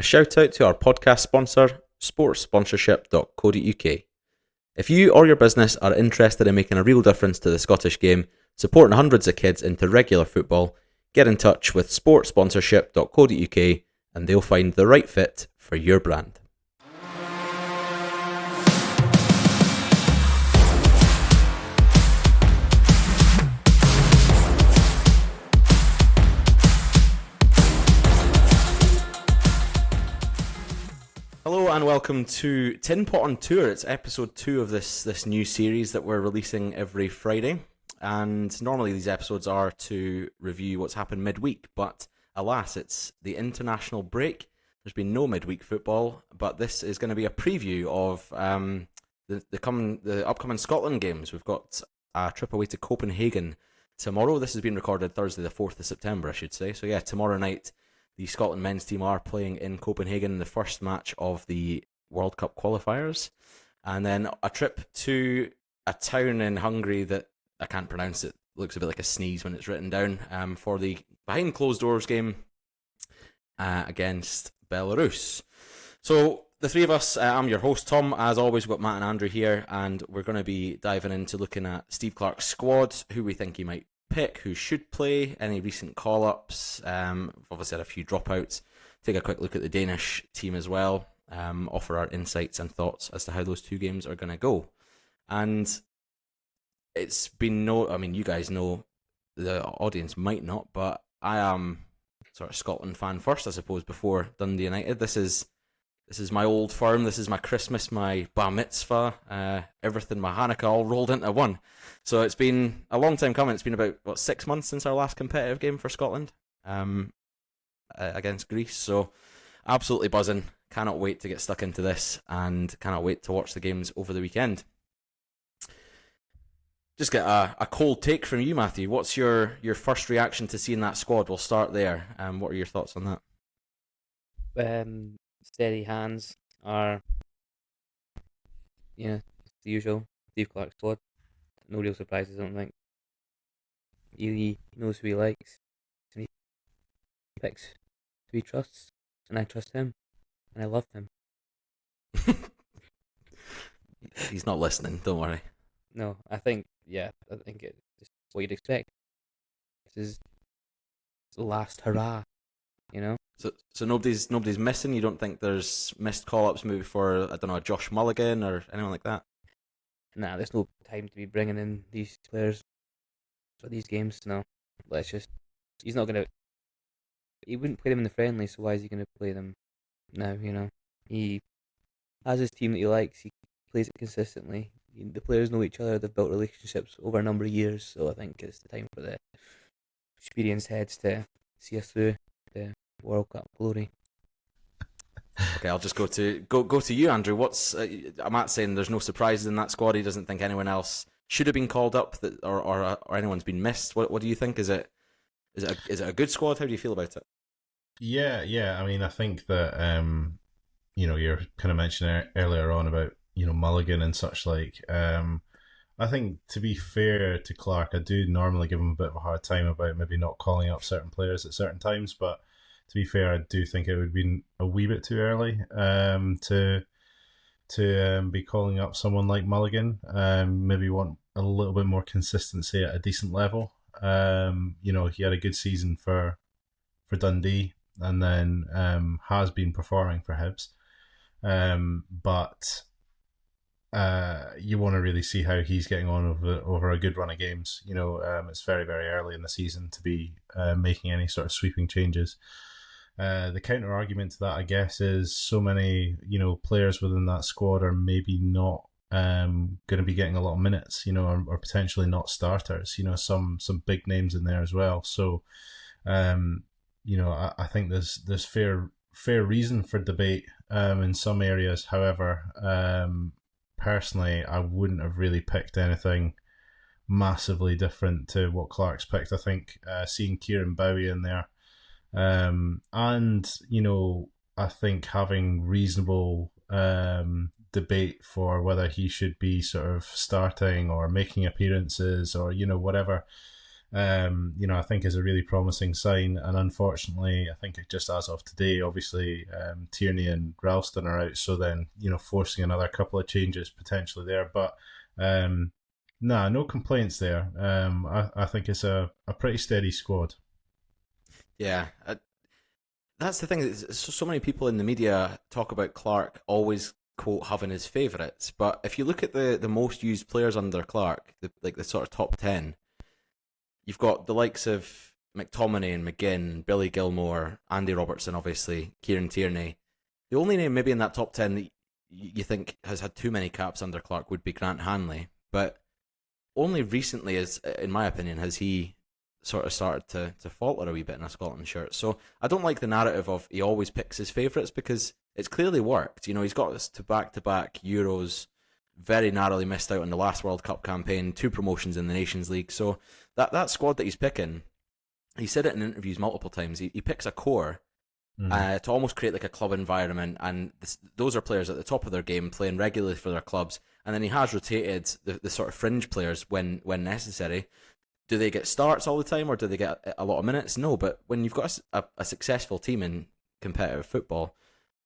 A shout out to our podcast sponsor, sportsponsorship.co.uk. If you or your business are interested in making a real difference to the Scottish game, supporting hundreds of kids into regular football, get in touch with sportsponsorship.co.uk and they'll find the right fit for your brand. Hello and welcome to Tinpot on Tour. It's episode 2 of this new series that we're releasing every Friday. And normally these episodes are to review what's happened midweek, but alas, it's the international break. There's been no midweek football, but this is going to be a preview of the upcoming Scotland games. We've got a trip away to Copenhagen tomorrow. This has been recorded Thursday the 4th of September, I should say. So yeah, tomorrow night the Scotland men's team are playing in Copenhagen in the first match of the World Cup qualifiers. And then a trip to a town in Hungary that I can't pronounce. It looks a bit like a sneeze when it's written down, for the behind closed doors game against Belarus. So the three of us, I'm your host Tom, as always. We've got Matt and Andrew here, and we're going to be diving into looking at Steve Clarke's squad, who we think he might pick, who should play, any recent call-ups. We've obviously had a few dropouts. Take a quick look at the Danish team as well. Offer our insights and thoughts as to how those two games are going to go. And it's been you guys know, the audience might not, but I am sort of Scotland fan first, I suppose, before Dundee United. This is my old firm. This is my Christmas, my bar mitzvah, everything, my Hanukkah, all rolled into one. So it's been a long time coming. It's been about 6 months since our last competitive game for Scotland against Greece. So absolutely buzzing. Cannot wait to get stuck into this, and cannot wait to watch the games over the weekend. Just get a cold take from you, Matthew. What's your first reaction to seeing that squad? We'll start there. What are your thoughts on that? Steady hands are, the usual Steve Clarke squad. No real surprises, I don't think. He knows who he likes, and he picks who he trusts, and I trust him, and I love him. He's not listening, don't worry. No, I think it's what you'd expect. This is the last hurrah, So nobody's missing? You don't think there's missed call-ups maybe for, I don't know, a Josh Mulligan or anyone like that? Nah, there's no time to be bringing in these players for these games. No, he's not going to, he wouldn't play them in the friendly, so why is he going to play them now, He has his team that he likes, he plays it consistently. The players know each other, they've built relationships over a number of years, so I think it's the time for the experienced heads to see us through the World Cup glory. Okay, I'll just go to you, Andrew. What's Matt saying? There's no surprises in that squad. He doesn't think anyone else should have been called up, or anyone's been missed. What do you think? Is it a good squad? How do you feel about it? Yeah. I mean, I think that you're kind of mentioning earlier on about Mulligan and such like. I think, to be fair to Clarke, I do normally give him a bit of a hard time about maybe not calling up certain players at certain times, but to be fair, I do think it would have been a wee bit too early to be calling up someone like Mulligan. Maybe want a little bit more consistency at a decent level. He had a good season for Dundee, and then has been performing for Hibs. But you want to really see how he's getting on over a good run of games. It's very, very early in the season to be making any sort of sweeping changes. The counter argument to that, I guess, is so many players within that squad are maybe not going to be getting a lot of minutes, or potentially not starters. Some big names in there as well. So, I think there's fair reason for debate in some areas. However, personally, I wouldn't have really picked anything massively different to what Clarke's picked. I think seeing Kieran Bowie in there, and I think having reasonable debate for whether he should be sort of starting or making appearances or whatever I think is a really promising sign. And unfortunately, I think just as of today, obviously, Tierney and Ralston are out, so then, forcing another couple of changes potentially there. But no complaints there. I think it's a pretty steady squad. Yeah, that's the thing. So many people in the media talk about Clarke always quote having his favourites, but if you look at the most used players under Clarke, the sort of top 10, you've got the likes of McTominay and McGinn, Billy Gilmore, Andy Robertson, obviously, Kieran Tierney. The only name maybe in that top 10 that you think has had too many caps under Clarke would be Grant Hanley, but only recently, in my opinion, has he sort of started to falter a wee bit in a Scotland shirt. So I don't like the narrative of he always picks his favourites, because it's clearly worked. He's got us to back-to-back Euros, very narrowly missed out on the last World Cup campaign, 2 promotions in the Nations League. So that squad that he's picking, he said it in interviews multiple times, he picks a core to almost create like a club environment, and those are players at the top of their game playing regularly for their clubs, and then he has rotated the sort of fringe players when necessary. Do they get starts all the time, or do they get a lot of minutes? No, but when you've got a successful team in competitive football,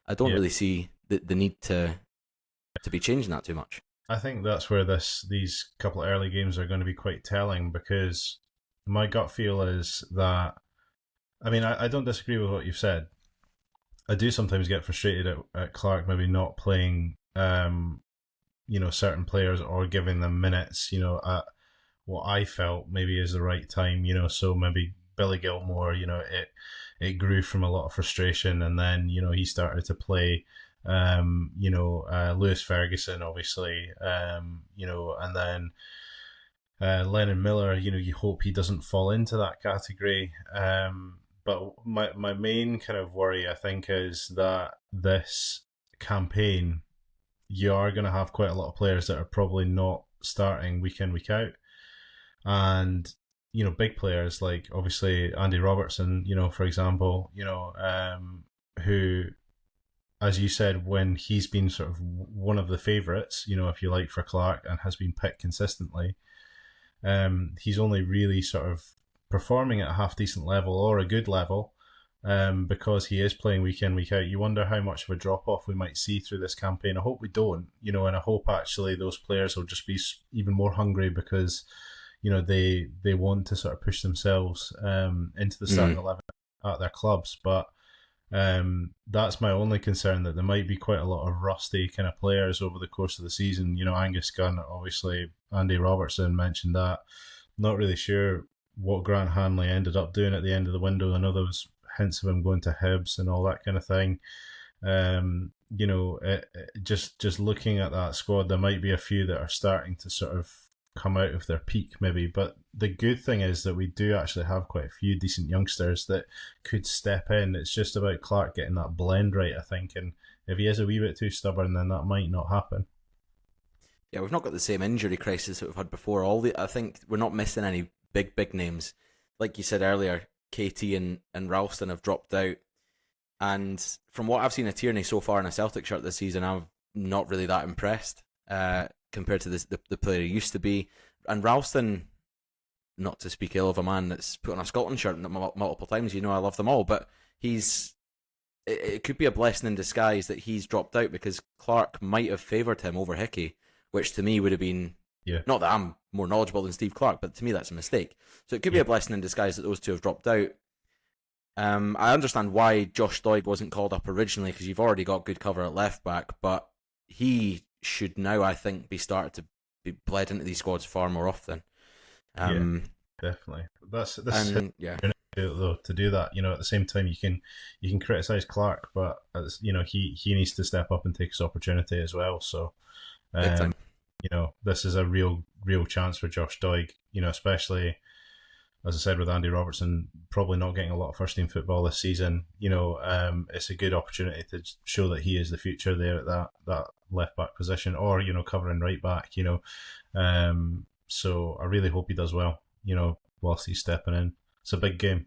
I don't really see the need to be changing that too much. I think that's where these couple of early games are going to be quite telling, because my gut feel is that, I don't disagree with what you've said. I do sometimes get frustrated at Clarke maybe not playing, certain players or giving them minutes, at what I felt maybe is the right time, so maybe Billy Gilmore, it grew from a lot of frustration, and then, he started to play, Lewis Ferguson, obviously, and then Lennon Miller, you hope he doesn't fall into that category. But my main kind of worry, I think, is that this campaign, you are going to have quite a lot of players that are probably not starting week in, week out. And, big players like, obviously, Andy Robertson, for example, who, as you said, when he's been sort of one of the favourites, if you like, for Clarke, and has been picked consistently, he's only really sort of performing at a half decent level or a good level, because he is playing week in, week out. You wonder how much of a drop off we might see through this campaign. I hope we don't, and I hope actually those players will just be even more hungry, because they want to sort of push themselves into the starting 11 at their clubs. But that's my only concern, that there might be quite a lot of rusty kind of players over the course of the season. Angus Gunn, obviously, Andy Robertson, mentioned that. Not really sure what Grant Hanley ended up doing at the end of the window. I know there was hints of him going to Hibs and all that kind of thing. Just looking at that squad, there might be a few that are starting to sort of come out of their peak, maybe. But the good thing is that we do actually have quite a few decent youngsters that could step in. It's just about Clarke getting that blend right, I think. And if he is a wee bit too stubborn, then that might not happen. Yeah, we've not got the same injury crisis that we've had before. I think we're not missing any big names. Like you said earlier, KT and Ralston have dropped out. And from what I've seen of Tierney so far in a Celtic shirt this season, I'm not really that impressed compared to the player he used to be. And Ralston, not to speak ill of a man that's put on a Scotland shirt multiple times, I love them all, but it could be a blessing in disguise that he's dropped out, because Clarke might have favoured him over Hickey, which to me would have been, not that I'm more knowledgeable than Steve Clarke, but to me that's a mistake. So it could be a blessing in disguise that those two have dropped out. I understand why Josh Doig wasn't called up originally, because you've already got good cover at left back, but he should now, I think, be started to be bled into these squads far more often. Definitely. That's though, to do that. At the same time, you can criticise Clarke, but he needs to step up and take his opportunity as well. So, this is a real chance for Josh Doig. Especially, as I said, with Andy Robertson probably not getting a lot of first team football this season. It's a good opportunity to show that he is the future there at that left back position, or covering right back. So I really hope he does well. Whilst he's stepping in, it's a big game.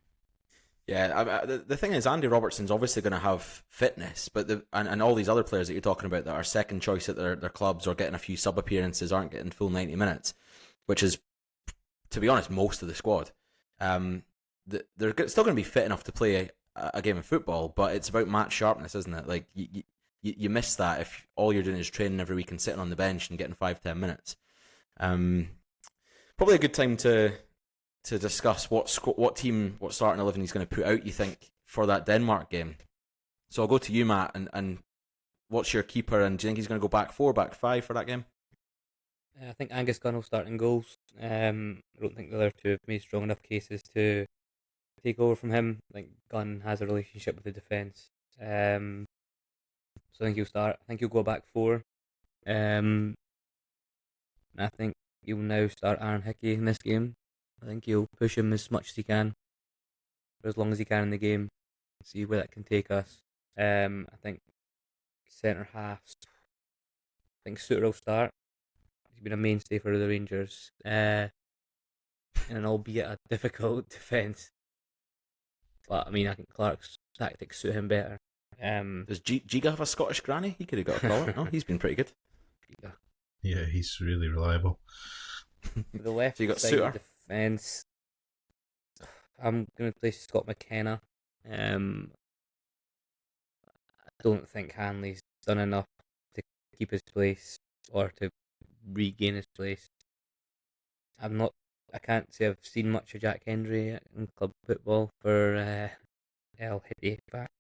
Yeah, the thing is, Andy Robertson's obviously going to have fitness, but and all these other players that you're talking about that are second choice at their clubs or getting a few sub appearances aren't getting full 90 minutes, which is, to be honest, most of the squad. they're still going to be fit enough to play a game of football, but it's about match sharpness, isn't it? Like you miss that if all you're doing is training every week and sitting on the bench and getting 5-10 minutes. Probably a good time to discuss what starting 11 he's going to put out, you think, for that Denmark game. So I'll go to you, Matt, and what's your keeper, and do you think he's going to go back 4, back 5 for that game? I think Angus Gunn will start in goals. I don't think the other two have made strong enough cases to take over from him. I think Gunn has a relationship with the defence. So I think he'll start. I think he'll go back 4. I think he'll now start Aaron Hickey in this game. I think he'll push him as much as he can, for as long as he can in the game, see where that can take us. I think centre halves. I think Suter will start. He's been a mainstay for the Rangers, and albeit a difficult defence. But I mean, I think Clarke's tactics suit him better. Does Giga have a Scottish granny? He could have got a call. No, he's been pretty good. Yeah, he's really reliable. The left So you got side Suter. defence, I'm going to play Scott McKenna. I don't think Hanley's done enough to keep his place or to regain his place. I can't say I've seen much of Jack Hendry in club football for El Hity back.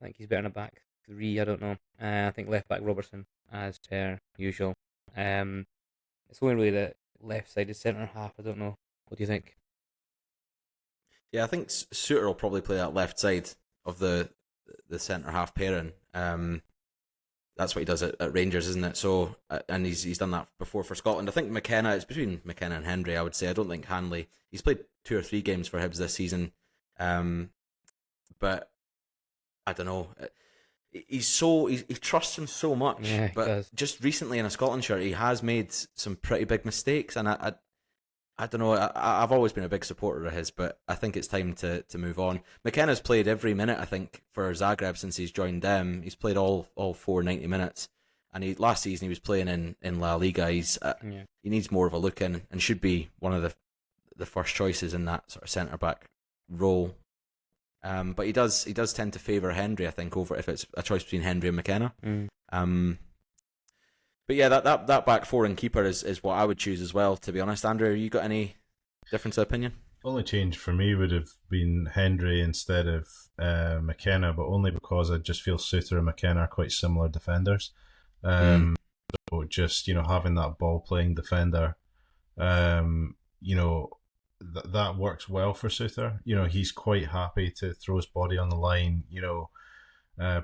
I think he's better in a back 3, I don't know. I think left back Robertson, as per usual. It's only really the left-sided centre half, I don't know. What do you think? Yeah, I think Suter will probably play that left side of the centre half pairing. That's what he does at Rangers, isn't it? So, and he's done that before for Scotland. I think McKenna, it's between McKenna and Hendry, I would say. I don't think Hanley, he's played 2 or 3 games for Hibs this season, but I don't know. He trusts him so much, Yeah, he but does. just recently in a Scotland shirt, he has made some pretty big mistakes, and I don't know. I've always been a big supporter of his, but I think it's time to move on. McKenna's played every minute, I think, for Zagreb since he's joined them. He's played all 90 minutes, and last season he was playing in La Liga. He needs more of a look in, and should be one of the first choices in that sort of centre back role. But he does tend to favour Hendry, I think, over if it's a choice between Hendry and McKenna. But yeah, that back 4 and keeper is what I would choose as well, to be honest. Andrew, you got any difference of opinion? Only change for me would have been Hendry instead of McKenna, but only because I just feel Suter and McKenna are quite similar defenders. So just, having that ball playing defender, that works well for Suter. He's quite happy to throw his body on the line,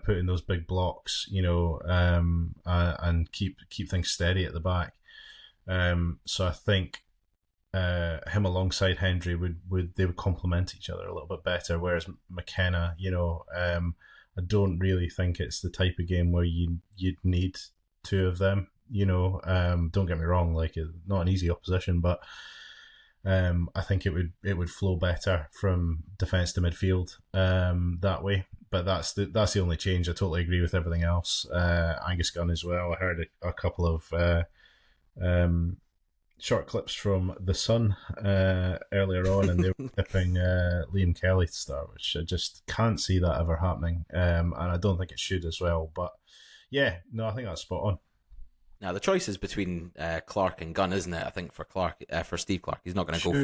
put in those big blocks, and keep things steady at the back. So I think him alongside Hendry would complement each other a little bit better. Whereas McKenna, I don't really think it's the type of game where you'd need 2 of them. Don't get me wrong, not an easy opposition, but I think it would flow better from defence to midfield that way. But that's the only change. I totally agree with everything else. Angus Gunn as well. I heard a couple of short clips from The Sun earlier on, and they were tipping Liam Kelly to start, which I just can't see that ever happening. And I don't think it should as well. But yeah, no, I think that's spot on. Now the choice is between Clarke and Gunn, isn't it? I think for Steve Clarke, he's not going to go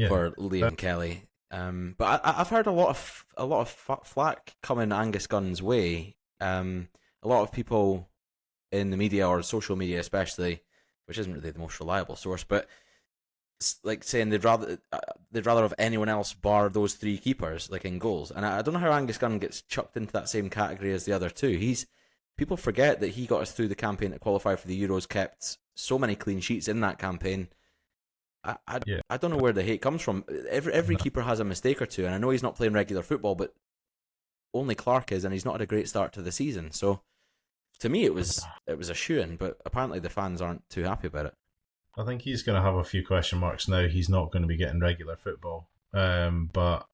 for Liam Kelly. But I've heard a lot of flack coming Angus Gunn's way. A lot of people in the media or social media, especially, which isn't really the most reliable source, but like saying they'd rather have anyone else bar those 3 keepers, like in goals. And I don't know how Angus Gunn gets chucked into that same category as the other 2. People forget that he got us through the campaign to qualify for the Euros, kept so many clean sheets in that campaign. I don't know where the hate comes from. Every keeper has a mistake or 2, and I know he's not playing regular football, but only Clarke is, and he's not had a great start to the season. So to me, it was a shoo-in, but apparently the fans aren't too happy about it. I think he's going to have a few question marks now. He's not going to be getting regular football, but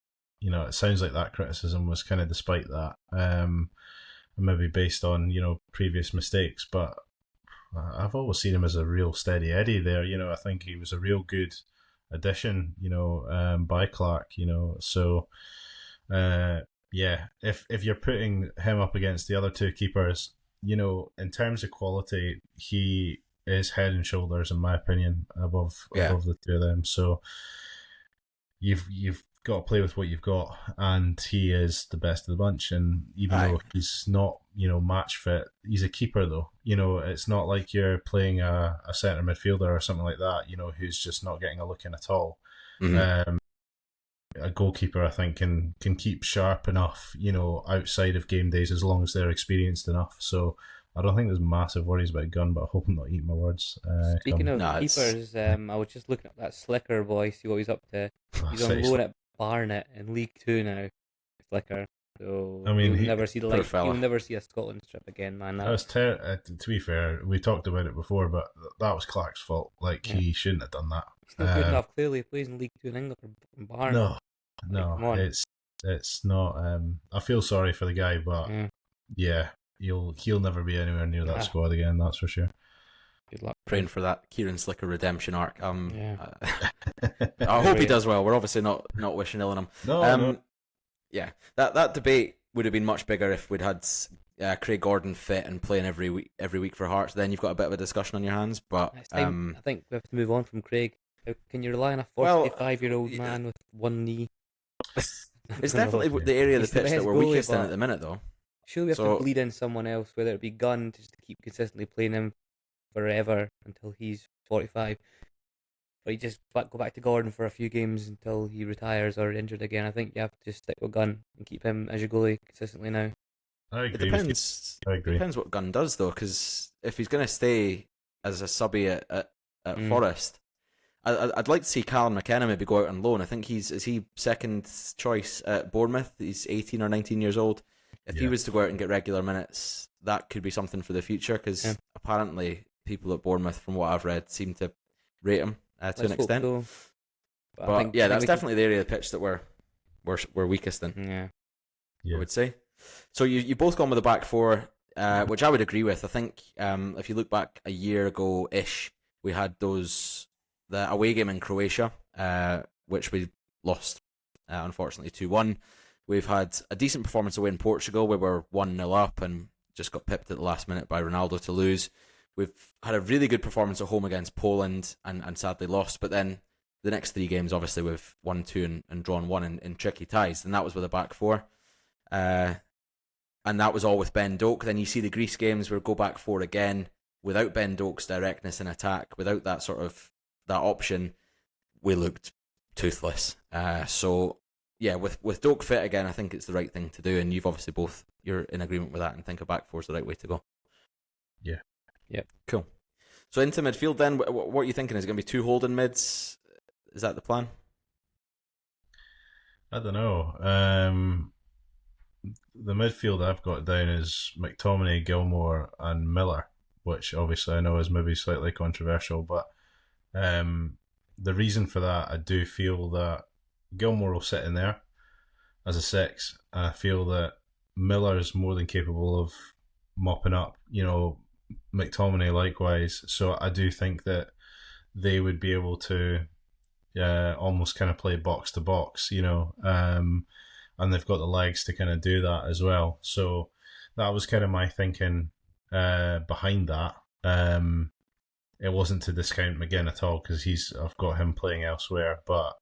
it sounds like that criticism was kind of despite that. Maybe based on previous mistakes, but I've always seen him as a real steady Eddie there. I think he was a real good addition, by Clarke, So, yeah, if you're putting him up against the other two keepers, in terms of quality, he is head and shoulders, in my opinion, above Yeah. the two of them. So you've got to play with what you've got, and he is the best of the bunch. And even Aye. though he's not, match fit, he's a keeper though. It's not like you're playing a centre midfielder or something like that. Who's just not getting a look in at all. Mhm. A goalkeeper, I think, can keep sharp enough, outside of game days, as long as they're experienced enough. So I don't think there's massive worries about Gunn, but I hope I'm not eating my words. Speaking of No, keepers, I was just looking at that Slicker boy, see what he's up to. He's on loan at Barnet in League Two now. Slicker. So I mean, he'll never see the poor light. fella. He'll never see a Scotland strip again, man. That was to be fair, we talked about it before, but that was Clark's fault. Like, Yeah. he shouldn't have done that. He's not good enough. Clearly, he plays in League Two in England for Barnet. No, come on. it's not. I feel sorry for the guy, but yeah, he'll never be anywhere near that squad again. That's for sure. Good luck. Praying for that Kieran Slicker redemption arc. Yeah. I hope he does well. We're obviously not wishing ill on him. No. Yeah, that debate would have been much bigger if we'd had Craig Gordon fit and playing every week for Hearts. Then you've got a bit of a discussion on your hands. But Next time, I think we have to move on from Craig. How can you rely on a 45-year-old man with one knee? It's definitely the area of He's the pitch the that best we're goalie, weakest in but at the minute, though. Surely we have to bleed in someone else, whether it be Gunn, just to keep consistently playing him forever until he's 45. Or you just go back to Gordon for a few games until he retires or injured again. I think you have to just stick with Gunn and keep him as your goalie consistently now. I agree. It depends. I agree. Depends what Gunn does, though, because if he's going to stay as a subby at Forest, I'd like to see Callum McKenna maybe go out on loan. I think is he second choice at Bournemouth? He's 18 or 19 years old. If he was to go out and get regular minutes, that could be something for the future, because apparently people at Bournemouth, from what I've read, seem to rate him to an extent. So. But yeah, that's definitely the area of the pitch that we're weakest in. Yeah. I would say. So you both gone with the back four, which I would agree with. I think if you look back a year ago ish, we had the away game in Croatia, which we lost, unfortunately 2-1. We've had a decent performance away in Portugal, where we're 1-0 up and just got pipped at the last minute by Ronaldo to lose. We've had a really good performance at home against Poland and sadly lost. But then the next three games, obviously, we've won 2 and drawn 1 in tricky ties. And that was with a back four. And that was all with Ben Doak. Then you see the Greece games where go back four again without Ben Doak's directness in attack, without that that option. We looked toothless. So yeah, with Doak fit again, I think it's the right thing to do. And you've obviously you're in agreement with that and think a back four is the right way to go. Yeah. Yep. Cool. So into midfield then, what are you thinking? Is it going to be 2 holding mids? Is that the plan? I don't know. The midfield I've got down is McTominay, Gilmore, and Miller, which obviously I know is maybe slightly controversial, but the reason for that, I do feel that Gilmore will sit in there as a 6, and I feel that Miller is more than capable of mopping up, McTominay likewise. So I do think that they would be able to almost kind of play box to box, and they've got the legs to kind of do that as well. So that was kind of my thinking behind that. It wasn't to discount McGinn at all, because I've got him playing elsewhere, but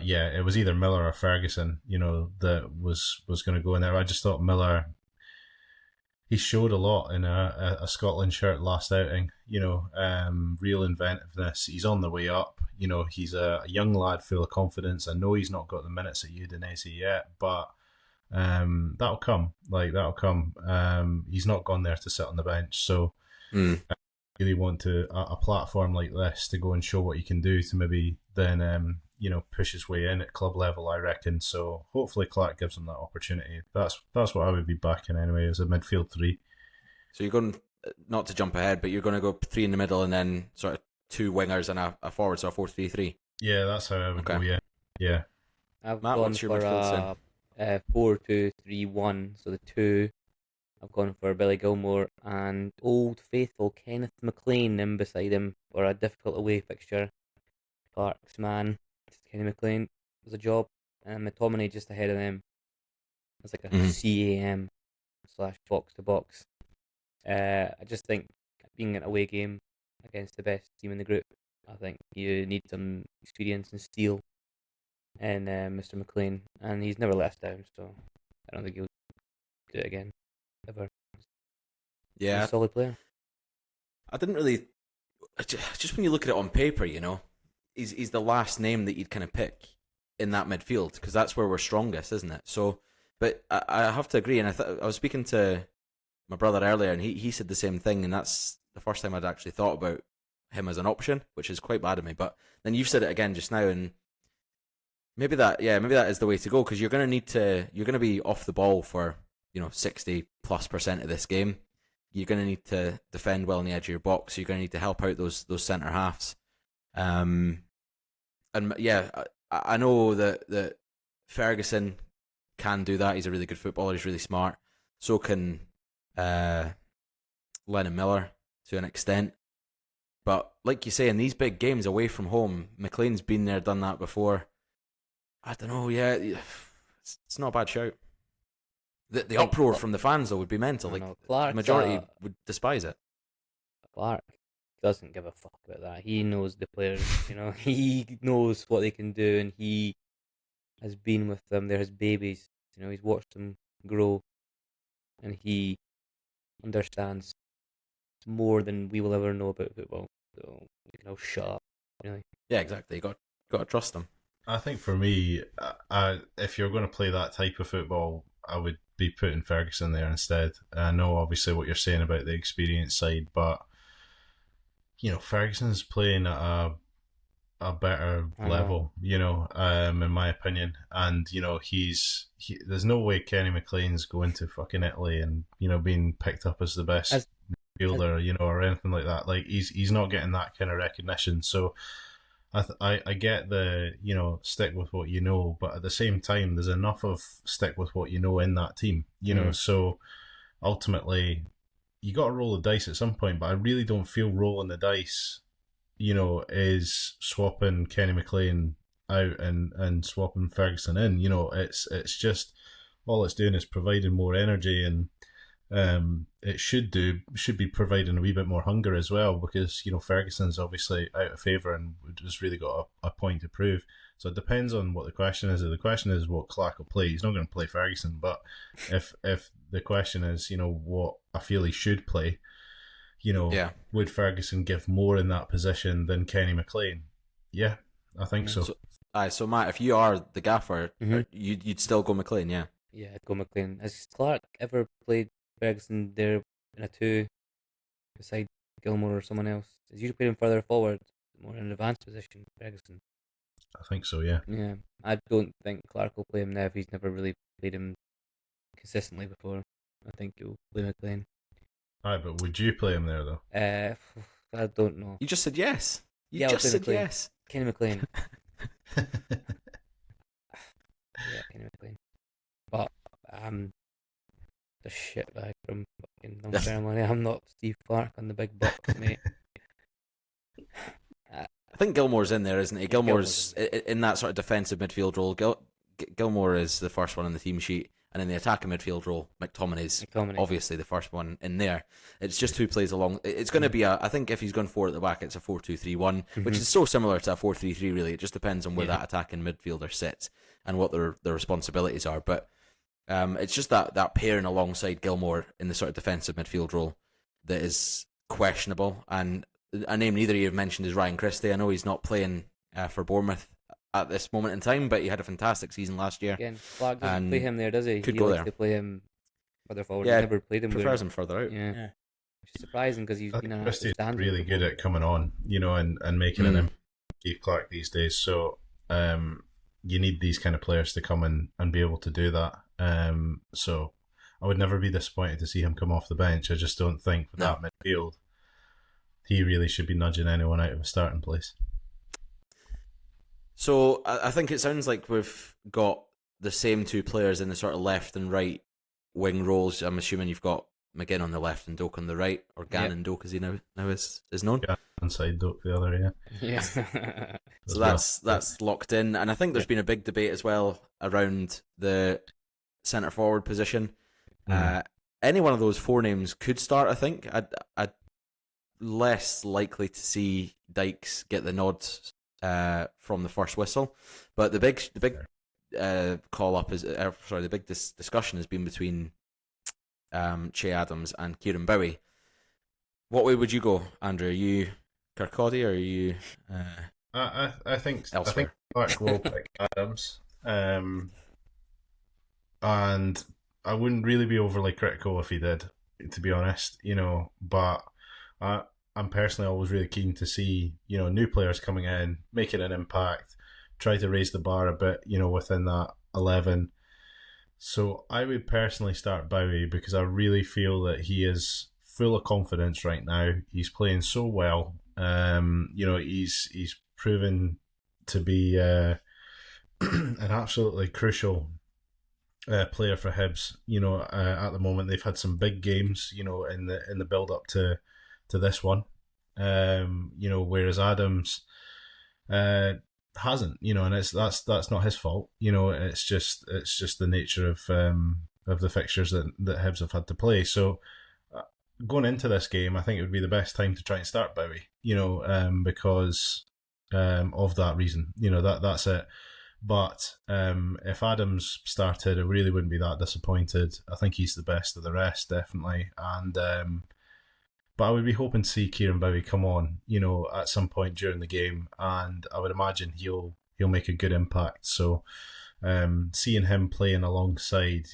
yeah, it was either Miller or Ferguson, that was going to go in there. I just thought Miller, he showed a lot in a Scotland shirt last outing, real inventiveness. He's on the way up. He's a young lad full of confidence. I know he's not got the minutes at Udinese yet, but that'll come. That'll come. He's not gone there to sit on the bench. So I really want a platform like this to go and show what he can do, to maybe then push his way in at club level, I reckon. So hopefully Clarke gives him that opportunity. That's what I would be backing anyway, as a midfield 3. So you're going, not to jump ahead, but you're going to go 3 in the middle and then sort of 2 wingers and a forward, so a 4-3-3. Yeah, that's how I would go. Yeah. I've Matt, gone what's your for midfield a 4-2-3-1. So the 2, I've gone for Billy Gilmore and old faithful Kenneth McLean in beside him for a difficult away fixture. Clarke's man, Kenny McLean, was a job, and McTominay just ahead of them. It's like a CAM / box to box. I just think being an away game against the best team in the group, I think you need some experience and steel in Mr. McLean, and he's never let us down, so I don't think he'll do it again, ever. He's Yeah, a solid player. I didn't really. Just when you look at it on paper, he's the last name that you'd kind of pick in that midfield because that's where we're strongest, isn't it? So, but I have to agree, and I was speaking to my brother earlier, and he said the same thing, and that's the first time I'd actually thought about him as an option, which is quite bad of me. But then you've said it again just now, and maybe that is the way to go because you're going to be off the ball for 60+% of this game. You're going to need to defend well on the edge of your box. You're going to need to help out those centre halves. And yeah, I know that Ferguson can do that. He's a really good footballer. He's really smart. So can Lennon Miller to an extent. But like you say, in these big games away from home, McLean's been there, done that before. I don't know. Yeah, it's not a bad shout. The uproar from the fans though would be mental. Like the majority would despise it. Clarke doesn't give a fuck about that. He knows the players. He knows what they can do, and he has been with them. They're his babies. He's watched them grow, and he understands more than we will ever know about football. So we can all shut up. Really. Yeah, exactly. You got to trust them. I think for me, if you're going to play that type of football, I would be putting Ferguson there instead. I know obviously what you're saying about the experience side, but Ferguson's playing at a better level, in my opinion. And there's no way Kenny McLean's going to fucking Italy and being picked up as the best midfielder, or anything like that. Like he's not getting that kind of recognition. So I get the stick with what you know, but at the same time, there's enough of stick with what you know in that team, So ultimately, you got to roll the dice at some point. But I really don't feel rolling the dice, is swapping Kenny McLean out and swapping Ferguson in. It's just all it's doing is providing more energy, and it should be providing a wee bit more hunger as well, because Ferguson's obviously out of favour and has really got a point to prove. So it depends on what the question is. If the question is what Clarke will play, he's not going to play Ferguson. But if the question is what I feel he should play, would Ferguson give more in that position than Kenny McLean? Yeah, I think so. So Matt, if you are the gaffer, you'd still go McLean, yeah? Yeah, I'd go McLean. Has Clarke ever played Ferguson there in a 2 beside Gilmore or someone else? He's usually played him further forward, more in an advanced position, Ferguson. I think so, yeah. Yeah, I don't think Clarke will play him now if he's never really played him consistently before. I think he'll play McLean. Alright, but would you play him there, though? I don't know. You just said yes. You Yeah, just said McLean. yes. Kenny McLean. Yeah, Kenny McLean. But the shitbag from fucking Dunfermline. I'm not Steve Clarke on the big bucks, mate. I think Gilmore's in there, isn't he? Gilmore's in that sort of defensive midfield role. Gilmore is the first one on the team sheet, and in the attacking midfield role, McTominay's obviously the first one in there. It's just who plays along. It's going to be I think if he's going 4 at the back, it's a 4-2-3-1, which is so similar to a 4-3-3. Really, it just depends on where that attacking midfielder sits and what their responsibilities are. But it's just that pairing alongside Gilmore in the sort of defensive midfield role that is questionable. And a name neither of you have mentioned is Ryan Christie. I know he's not playing for Bournemouth at this moment in time, but he had a fantastic season last year. Again, Clarke doesn't play him there, does he? Could he go likes there. to play him further forward. Yeah, He's never played him. Prefers him further out. Yeah. Which is surprising because he's been Christie's outstanding. really good at coming on, and making an impact. Steve Clarke these days. So you need these kind of players to come in and be able to do that. So I would never be disappointed to see him come off the bench. I just don't think with that midfield, he really should be nudging anyone out of a starting place. So I think it sounds like we've got the same 2 players in the sort of left and right wing roles. I'm assuming you've got McGinn on the left and Doak on the right, or Gan and Doak as he now is known. Yeah, inside Doak the other, Yeah. So that's locked in, and I think there's been a big debate as well around the centre forward position. Any one of those four names could start. I think I'd less likely to see Dykes get the nod from the first whistle, but the big call up is the big discussion has been between Che Adams and Kieran Bowie. What way would you go, Andrew? Are you Kirkcaldy or are you? I think elsewhere? Clarke will pick Adams, and I wouldn't really be overly critical if he did, to be honest. But I'm personally always really keen to see new players coming in, making an impact, try to raise the bar a bit, within that 11. So I would personally start Bowie because I really feel that he is full of confidence right now. He's playing so well. He's proven to be an absolutely crucial player for Hibs. At the moment they've had some big games. In the build up to this one. Whereas Adams hasn't. And that's not his fault. It's just the nature of the fixtures that Hibs have had to play. So going into this game, I think it would be the best time to try and start Bowie. Because of that reason. That's it. But if Adams started, I really wouldn't be that disappointed. I think he's the best of the rest, definitely. And but I would be hoping to see Kieran Bowie come on, at some point during the game, and I would imagine he'll make a good impact. So seeing him playing alongside,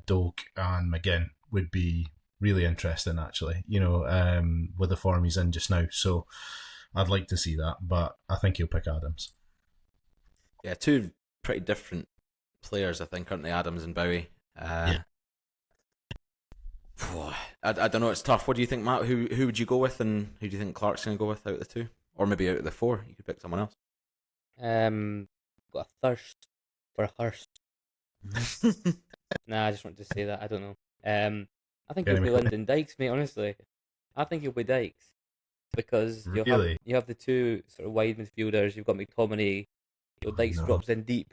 Doak and McGinn would be really interesting, actually. With the form he's in just now. So I'd like to see that, but I think he'll pick Adams. Yeah, two pretty different players, I think, aren't they? Adams and Bowie. I don't know. It's tough. What do you think, Matt? Who would you go with, and who do you think Clark's going to go with out of the two, or maybe out of the four? You could pick someone else. Got a thirst for a hearse. Nah, I just wanted to say that. I don't know. I think he'll be Lyndon Dykes, mate. Honestly, I think he'll be Dykes because you have the two sort of wide midfielders. You've got McTominay. Dykes drops in deep,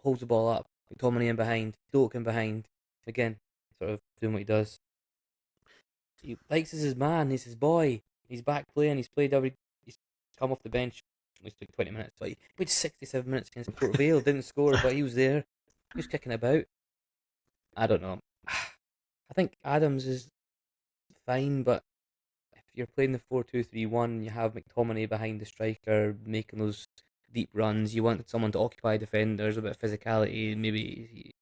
holds the ball up. McTominay in behind, Doak in behind. Again, sort of doing what he does. Dykes is his man. He's his boy. He's back playing. He's come off the bench. It took 20 minutes, but he played 67 minutes against Port Vale. Didn't score, but he was there. He was kicking about. I don't know. I think Adams is fine, but if you're playing the 4-2-3-1, you have McTominay behind the striker making those deep runs. You want someone to occupy defenders, a bit of physicality, maybe.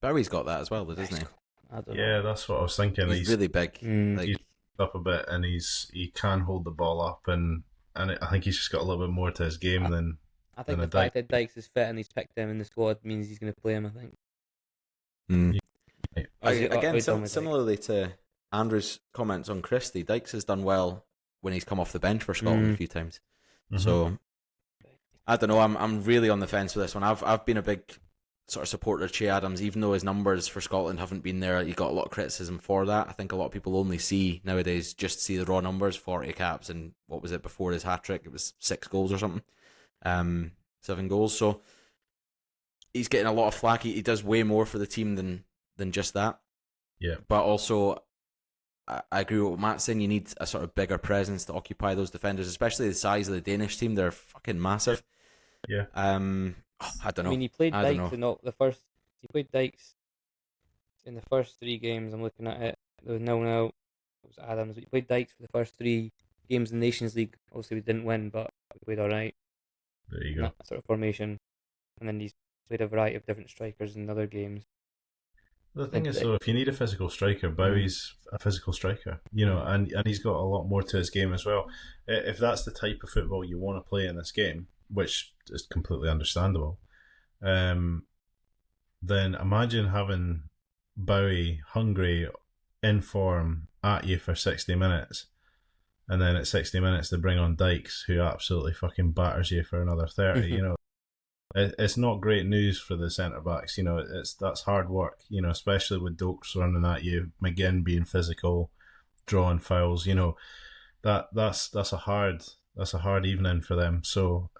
Bowie's got that as well, doesn't he? I don't know. That's what I was thinking. He's really big. He's up a bit, and he can hold the ball up, and I think he's just got a little bit more to his game than. I think the fact that Dykes is fit and he's picked him in the squad means he's going to play him. I think. Again, similarly to Andrew's comments on Christie, Dykes has done well when he's come off the bench for Scotland a few times. Mm-hmm. So I don't know. I'm really on the fence with this one. I've been a big sort of supporter of Che Adams, even though his numbers for Scotland haven't been there. He got a lot of criticism for that. I think a lot of people only see nowadays just see the raw numbers, 40 caps, and what was it before his hat trick? It was 6 goals or something, 7 goals. So he's getting a lot of flack. He does way more for the team than just that. Yeah. But also, I agree with what Matt's saying. You need a sort of bigger presence to occupy those defenders, especially the size of the Danish team. They're fucking massive. Yeah. I don't know. I mean, he played Dykes in the first. He played Dykes in the first 3 games. I'm looking at it. There was 0-0. It was Adams. He played Dykes for the first 3 games in the Nations League. Obviously, we didn't win, but we played all right. There you go. That sort of formation, and then he's played a variety of different strikers in other games. The thing is, though, if you need a physical striker, Bowie's a physical striker, and he's got a lot more to his game as well. If that's the type of football you want to play in this game, which is completely understandable, then imagine having Bowie hungry, in form, at you for 60 minutes, and then at 60 minutes they bring on Dykes, who absolutely fucking batters you for another 30, it's not great news for the centre backs. That's hard work. Especially with Dokes running at you, McGinn being physical, drawing fouls. That's a hard evening for them. So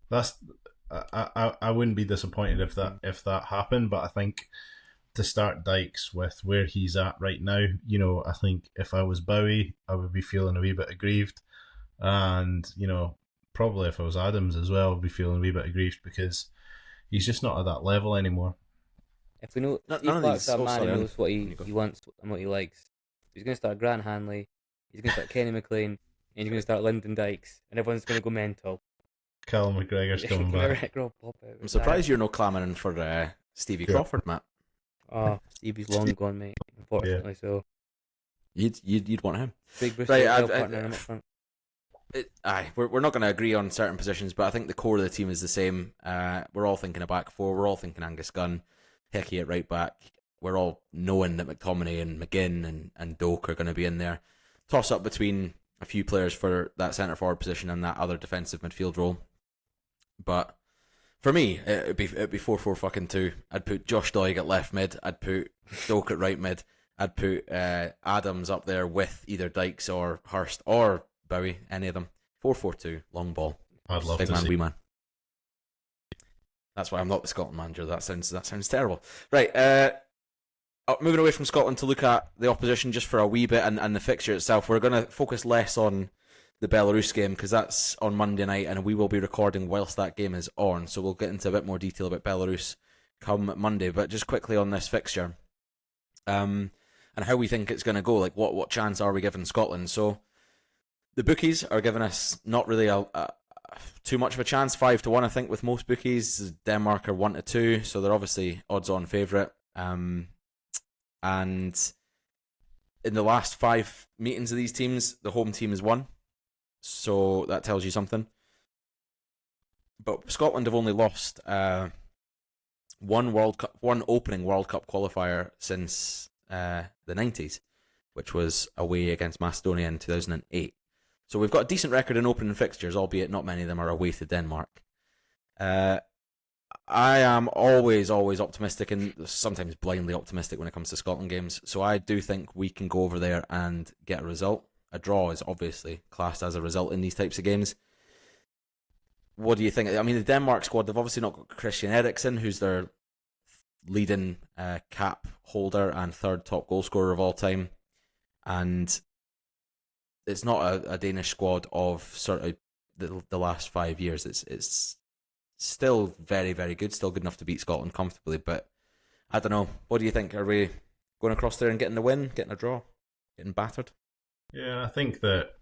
that's I wouldn't be disappointed if that happened, but I think to start Dykes with where he's at right now, I think if I was Bowie, I would be feeling a wee bit aggrieved, and probably if I was Adams as well, I'd be feeling a wee bit aggrieved because he's just not at that level anymore. If we know Steve Clarke's that man who knows what he wants and what he likes, he's going to start Grant Hanley, he's going to start Kenny McLean, and he's going to start Lyndon Dykes, and everyone's going to go mental. Callum McGregor's coming back. I'm surprised you're not clamouring for Stevie Crawford, Matt. Oh, Stevie's long gone, mate. Unfortunately, so you'd want him. Big Bruce partner up front. We're not going to agree on certain positions, but I think the core of the team is the same. We're all thinking a back four. We're all thinking Angus Gunn, Hickey at right back. We're all knowing that McTominay and McGinn and Doak are going to be in there. Toss up between a few players for that centre forward position and that other defensive midfield role. But for me, it'd be 4-4-2. I'd put Josh Doig at left mid. I'd put Doak at right mid. I'd put Adams up there with either Dykes or Hurst or Bowie, any of them. 4-4-2, long ball. I'd love Big to man, see. wee man. That's why I'm not the Scotland manager. That sounds terrible. Right, moving away from Scotland to look at the opposition just for a wee bit and the fixture itself. We're going to focus less on the Belarus game because that's on Monday night and we will be recording whilst that game is on. So we'll get into a bit more detail about Belarus come Monday. But just quickly on this fixture and how we think it's going to go. Like what chance are we giving Scotland? So the bookies are giving us not really too much of a chance. 5-1, I think, with most bookies. Denmark are 1-2, so they're obviously odds-on favourite. And in the last 5 meetings of these teams, the home team has won. So that tells you something. But Scotland have only lost one opening World Cup qualifier since the 90s, which was away against Macedonia in 2008. So we've got a decent record in opening fixtures, albeit not many of them are away to Denmark. I am always optimistic and sometimes blindly optimistic when it comes to Scotland games. So I do think we can go over there and get a result. A draw is obviously classed as a result in these types of games. What do you think? I mean, the Denmark squad, they've obviously not got Christian Eriksen, who's their leading cap holder and third top goal scorer of all time. And it's not a Danish squad of sort of the last 5 years. It's still very, very good, still good enough to beat Scotland comfortably. But I don't know. What do you think? Are we going across there and getting the win, getting a draw, getting battered? Yeah, I think that.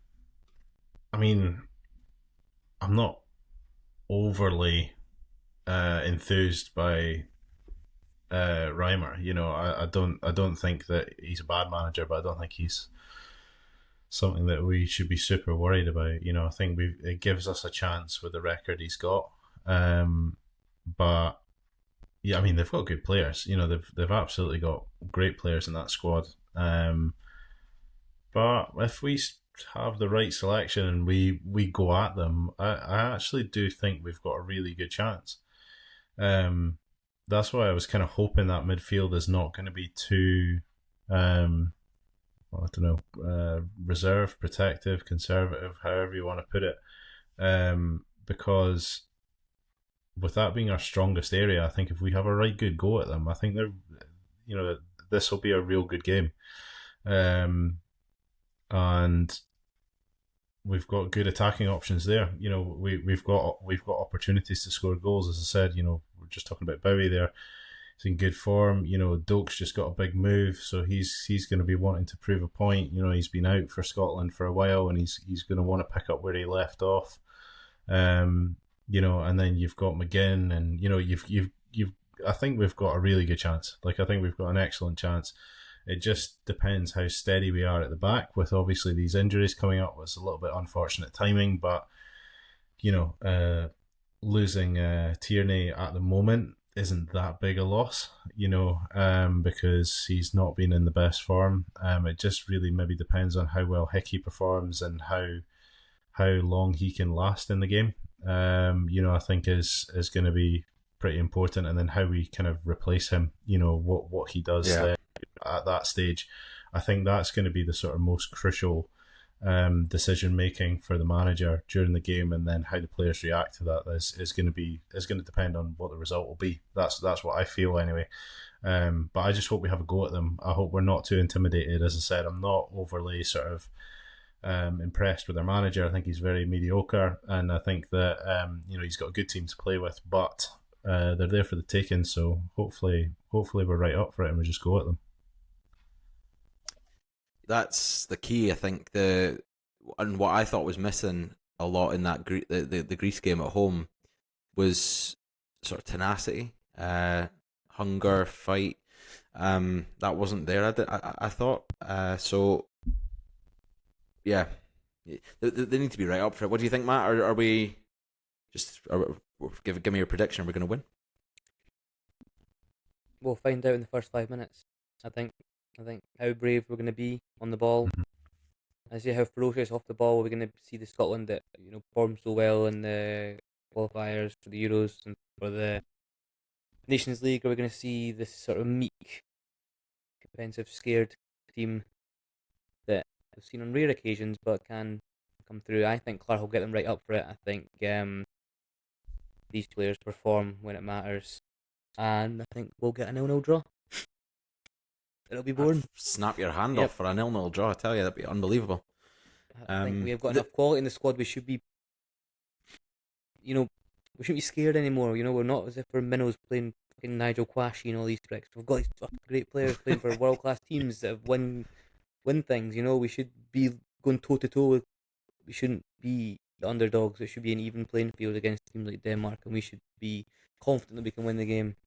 I mean, I'm not overly enthused by Reimer. I don't think that he's a bad manager, but I don't think he's something that we should be super worried about. I think it gives us a chance with the record he's got. But yeah, I mean they've got good players. They've absolutely got great players in that squad. But if we have the right selection and we go at them, I actually do think we've got a really good chance. That's why I was kind of hoping that midfield is not going to be too, I don't know, reserved, protective, conservative, however you want to put it. Because with that being our strongest area, I think if we have a right good go at them, I think this will be a real good game. And we've got good attacking options there. We've got opportunities to score goals. As I said, we're just talking about Bowie there. He's in good form. Doak's just got a big move, so he's going to be wanting to prove a point. He's been out for Scotland for a while, and he's going to want to pick up where he left off. And then you've got McGinn, and you've. I think we've got a really good chance. I think we've got an excellent chance. It just depends how steady we are at the back. With obviously these injuries coming up, was a little bit unfortunate timing, but losing Tierney at the moment isn't that big a loss, because he's not been in the best form. It just really maybe depends on how well Hickey performs and how long he can last in the game. I think is going to be pretty important, and then how we kind of replace him. What he does Yeah. then at that stage. I think that's going to be the sort of most crucial decision making for the manager during the game, and then how the players react to that is going to depend on what the result will be. That's what I feel anyway. But I just hope we have a go at them. I hope we're not too intimidated. As I said, I'm not overly sort of impressed with their manager. I think he's very mediocre, and I think that he's got a good team to play with, but they're there for the taking. So hopefully we're right up for it and we just go at them. That's the key, I think. And what I thought was missing a lot in that the Greece game at home was sort of tenacity, hunger, fight. That wasn't there. I thought so. Yeah, they need to be right up for it. What do you think, Matt? Are we just give me your prediction? Are we going to win? We'll find out in the first 5 minutes. I think how brave we're going to be on the ball. I see how ferocious off the ball we're going to see the Scotland that performed so well in the qualifiers for the Euros and for the Nations League. Are we going to see this sort of meek, defensive, scared team that I've seen on rare occasions but can come through? I think Clarke will get them right up for it. I think these players perform when it matters, and I think we'll get a 0-0 draw. It'll be boring. Snap your hand off for a 0-0 draw. I tell you, that'd be unbelievable. I think we have got enough quality in the squad. We should be, we shouldn't be scared anymore. We're not as if we're minnows playing fucking Nigel Quashie and all these tricks. We've got these fucking great players playing for world class teams that have win things. We should be going toe to toe with. We shouldn't be the underdogs. It should be an even playing field against teams like Denmark, and we should be confident that we can win the game.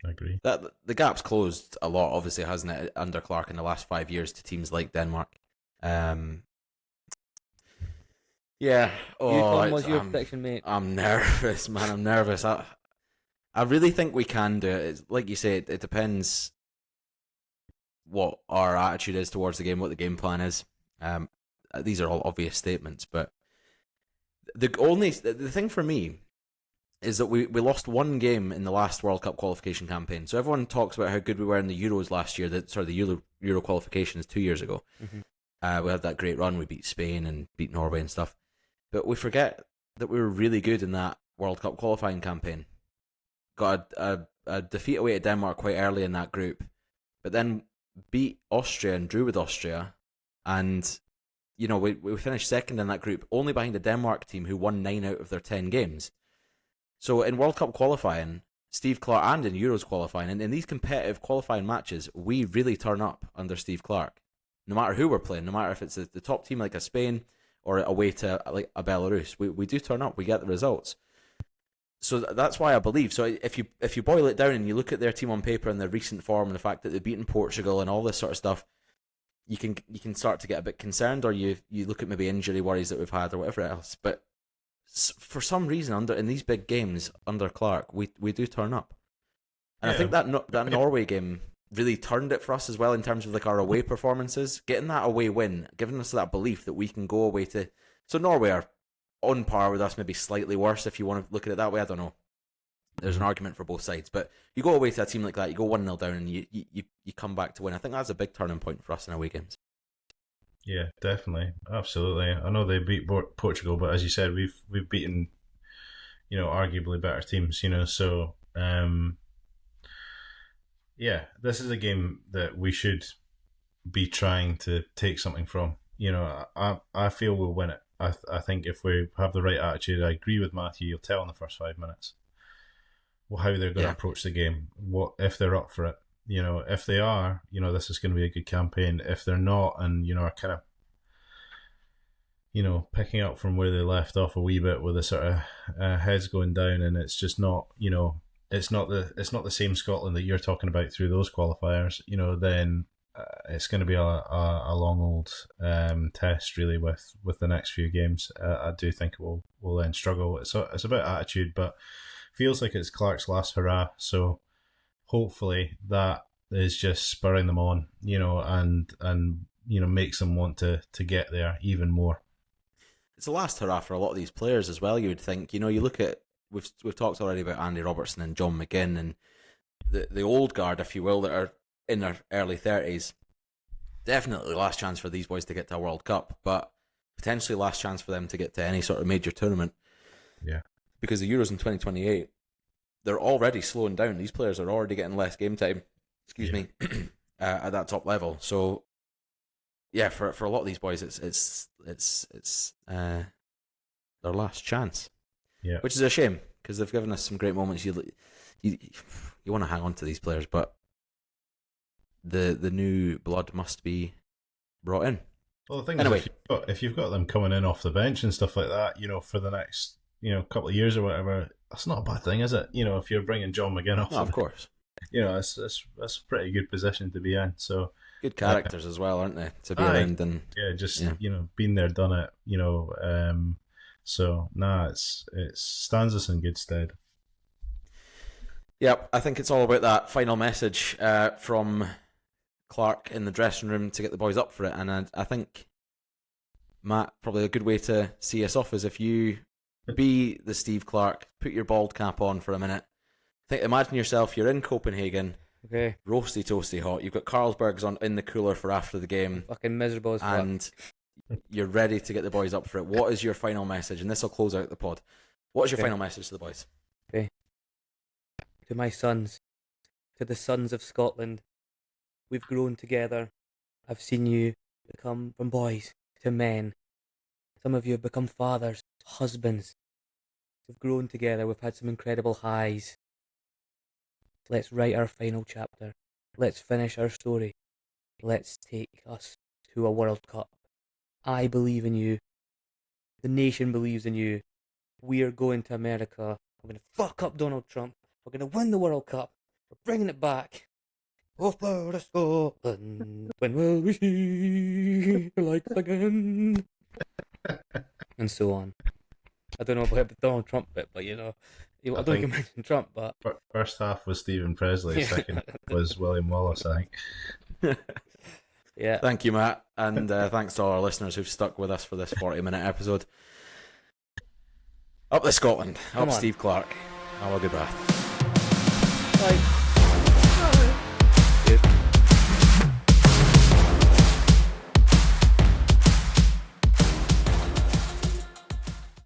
I agree. That the gap's closed a lot, obviously, hasn't it, under Clarke in the last 5 years to teams like Denmark. Yeah. Tom, what's your prediction, mate? I'm nervous, man. I'm nervous. I really think we can do it. It's, like you say, it depends what our attitude is towards the game, what the game plan is. These are all obvious statements, but the thing for me is that we lost one game in the last World Cup qualification campaign. So everyone talks about how good we were in the Euros last year. The Euro qualifications 2 years ago. Mm-hmm. We had that great run. We beat Spain and beat Norway and stuff. But we forget that we were really good in that World Cup qualifying campaign. Got a defeat away at Denmark quite early in that group, but then beat Austria and drew with Austria. And, we finished second in that group, only behind a Denmark team who won 9 out of their 10 games. So in World Cup qualifying, Steve Clarke, and in Euros qualifying, and in these competitive qualifying matches, we really turn up under Steve Clarke. No matter who we're playing, no matter if it's the top team like a Spain or away to like a Belarus, we do turn up, we get the results. So that's why I believe. So if you boil it down and you look at their team on paper and their recent form and the fact that they've beaten Portugal and all this sort of stuff, you can start to get a bit concerned, or you look at maybe injury worries that we've had or whatever else. But for some reason, in these big games under Clarke, we do turn up, and I think that Norway game really turned it for us as well in terms of like our away performances. Getting that away win, giving us that belief that we can go away to. So Norway are on par with us, maybe slightly worse if you want to look at it that way. I don't know. There's an argument for both sides, but you go away to a team like that, you go 1-0 down, and you come back to win. I think that's a big turning point for us in away games. Yeah, definitely, absolutely. I know they beat Portugal, but as you said, we've beaten, arguably better teams. So yeah, this is a game that we should be trying to take something from. I feel we'll win it. I think if we have the right attitude, I agree with Matthew. You'll tell in the first 5 minutes how they're going to approach the game. What if they're up for it? If they are, this is going to be a good campaign. If they're not, and are kind of, picking up from where they left off a wee bit with the sort of heads going down, and it's just not, it's not the same Scotland that you're talking about through those qualifiers. Then it's going to be a long old test really with the next few games. I do think we'll then struggle. It's about attitude, but feels like it's Clarke's last hurrah. So hopefully that is just spurring them on, and makes them want to get there even more. it's the last hurrah for a lot of these players as well. You would think, you look at we've talked already about Andy Robertson and John McGinn and the old guard, if you will, that are in their early 30s. Definitely last chance for these boys to get to a World Cup, but potentially last chance for them to get to any sort of major tournament. Yeah. Because the Euros in 2028, they're already slowing down. These players are already getting less game time. Excuse me, at that top level. So, yeah, for a lot of these boys, it's their last chance. Yeah. Which is a shame because they've given us some great moments. You want to hang on to these players, but the new blood must be brought in. Well, the thing Anyway. is, if you've got them coming in off the bench and stuff like that, for the next couple of years or whatever, that's not a bad thing, is it? If you're bringing John McGinn off, Of course, it's a pretty good position to be in. So good characters as well, aren't they? To be around and been there, done it. So it stands us in good stead. Yep, I think it's all about that final message from Clarke in the dressing room to get the boys up for it. And I think, Matt, probably a good way to see us off is if you be the Steve Clarke, put your bald cap on for a minute. Imagine yourself, you're in Copenhagen, Okay. roasty toasty hot. You've got Carlsberg's in the cooler for after the game, Fucking miserable as fuck. and you're ready to get the boys up for it. What is your final message? And this will close out the pod. What is your Okay. final message to the boys? To my sons, to the sons of Scotland, we've grown together. I've seen you become from boys to men. Some of you have become fathers, husbands. We've grown together. We've had some incredible highs. Let's write our final chapter. Let's finish our story. Let's take us to a World Cup. I believe in you. The nation believes in you. We are going to America. We're going to fuck up Donald Trump. We're going to win the World Cup. We're bringing it back. Oh, Florida, Scotland, when will we see the lights again? And so on. I don't know about the Donald Trump bit, but I don't think you mentioned Trump, but... First half was Stephen Presley, second was William Wallace, I think. Yeah. Thank you, Matt, and thanks to all our listeners who've stuck with us for this 40-minute episode. Up to Scotland, Come up on. Steve Clarke. Have a good bath. Bye.